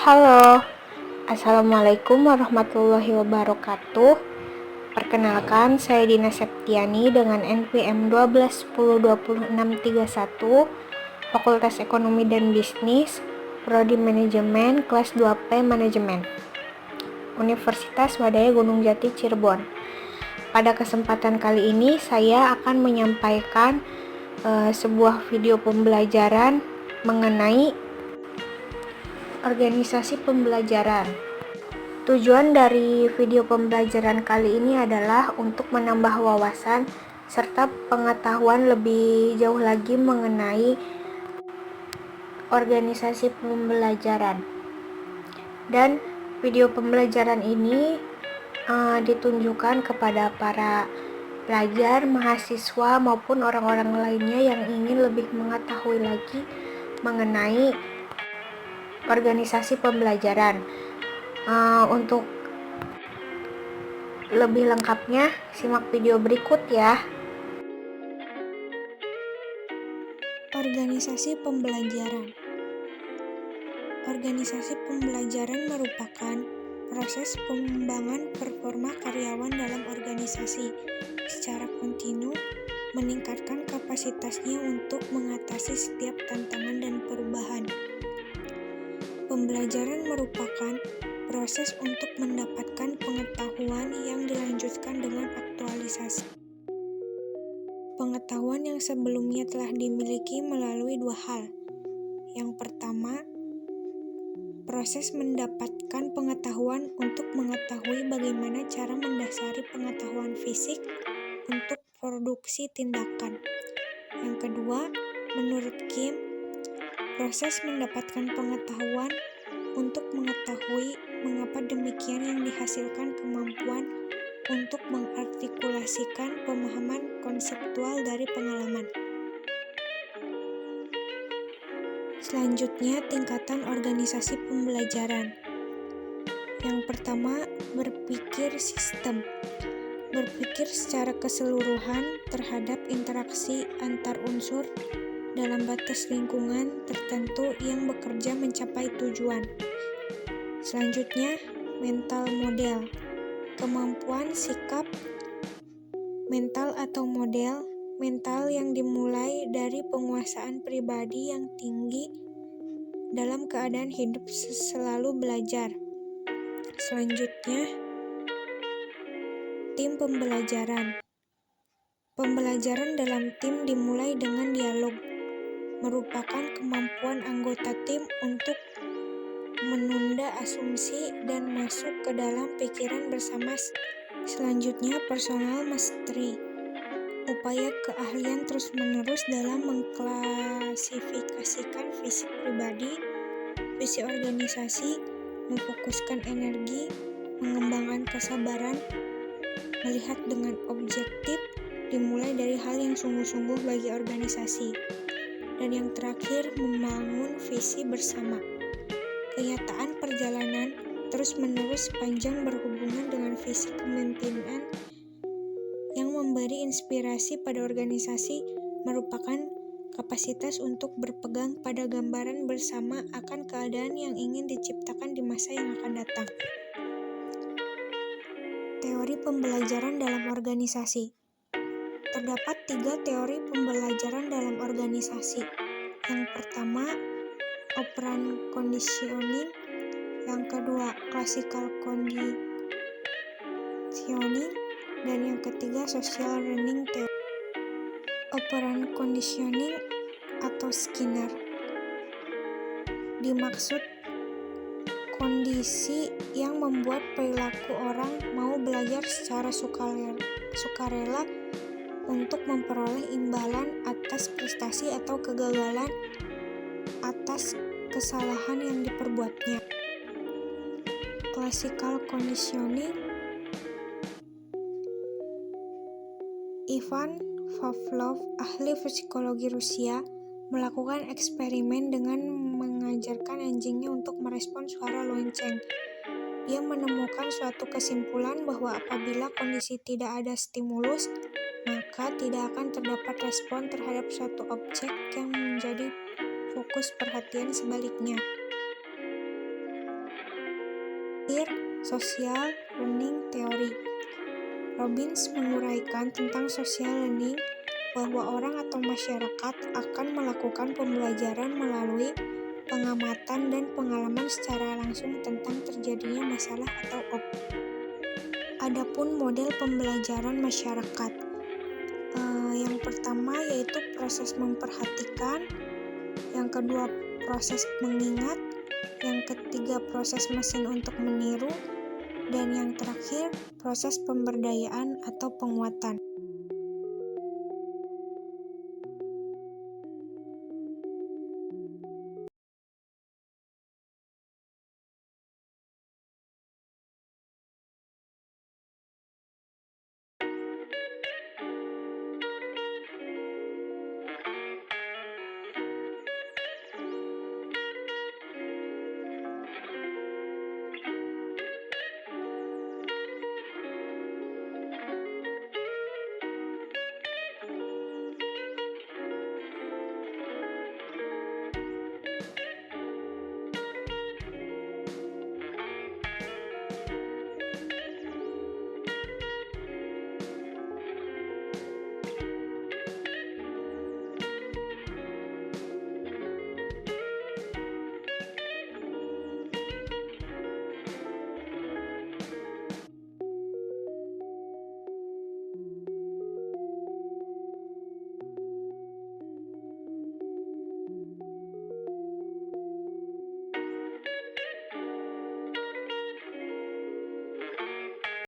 Halo, Assalamualaikum warahmatullahi wabarakatuh. Perkenalkan, saya Dina Septiani dengan NPM 12102631, Fakultas Ekonomi dan Bisnis, Prodi Manajemen, kelas 2P Manajemen, Universitas Wadaya Gunung Jati, Cirebon. Pada kesempatan kali ini, saya akan menyampaikan sebuah video pembelajaran mengenai organisasi pembelajaran. Tujuan dari video pembelajaran kali ini adalah untuk menambah wawasan serta pengetahuan lebih jauh lagi mengenai organisasi pembelajaran. Dan video pembelajaran ini ditunjukkan kepada para pelajar, mahasiswa maupun orang-orang lainnya yang ingin lebih mengetahui lagi mengenai organisasi pembelajaran. Untuk lebih lengkapnya, simak video berikut ya. Organisasi pembelajaran. Organisasi pembelajaran merupakan proses pengembangan performa karyawan dalam organisasi secara kontinu, meningkatkan kapasitasnya untuk mengatasi setiap tantangan dan perubahan. Pembelajaran merupakan proses untuk mendapatkan pengetahuan yang dilanjutkan dengan aktualisasi. Pengetahuan yang sebelumnya telah dimiliki melalui dua hal. Yang pertama, proses mendapatkan pengetahuan untuk mengetahui bagaimana cara mendasari pengetahuan fisik untuk produksi tindakan. Yang kedua, menurut Kim, proses mendapatkan pengetahuan untuk mengetahui mengapa demikian yang dihasilkan kemampuan untuk mengartikulasikan pemahaman konseptual dari pengalaman. Selanjutnya, tingkatan organisasi pembelajaran. Yang pertama, berpikir sistem. Berpikir secara keseluruhan terhadap interaksi antar unsur dalam batas lingkungan tertentu yang bekerja mencapai tujuan. Selanjutnya, mental model. Kemampuan sikap mental atau model mental yang dimulai dari penguasaan pribadi yang tinggi dalam keadaan hidup selalu belajar. Selanjutnya, tim pembelajaran. Pembelajaran dalam tim dimulai dengan dialog, merupakan kemampuan anggota tim untuk menunda asumsi dan masuk ke dalam pikiran bersama. Selanjutnya, personal mastery. Upaya keahlian terus-menerus dalam mengklasifikasikan visi pribadi, visi organisasi, memfokuskan energi, mengembangkan kesabaran, melihat dengan objektif, dimulai dari hal yang sungguh-sungguh bagi organisasi. Dan yang terakhir, membangun visi bersama. Kenyataan perjalanan terus-menerus panjang berhubungan dengan visi kepemimpinan yang memberi inspirasi pada organisasi merupakan kapasitas untuk berpegang pada gambaran bersama akan keadaan yang ingin diciptakan di masa yang akan datang. Teori pembelajaran dalam organisasi. Terdapat 3 teori pembelajaran dalam organisasi. Yang pertama, operant conditioning. Yang kedua, classical conditioning. Dan yang ketiga, social learning theory. Operant conditioning atau Skinner dimaksud kondisi yang membuat perilaku orang mau belajar secara sukarela untuk memperoleh imbalan atas prestasi atau kegagalan atas kesalahan yang diperbuatnya. Classical conditioning. Ivan Pavlov, ahli psikologi Rusia, melakukan eksperimen dengan mengajarkan anjingnya untuk merespon suara lonceng. Ia menemukan suatu kesimpulan bahwa apabila kondisi tidak ada stimulus, maka tidak akan terdapat respon terhadap suatu objek yang menjadi fokus perhatian. Sebaliknya, social learning theory. Robbins menguraikan tentang social learning bahwa orang atau masyarakat akan melakukan pembelajaran melalui pengamatan dan pengalaman secara langsung tentang terjadinya masalah atau objek. Adapun model pembelajaran masyarakat, yang pertama yaitu proses memperhatikan, yang kedua proses mengingat, yang ketiga proses mesin untuk meniru, dan yang terakhir proses pemberdayaan atau penguatan.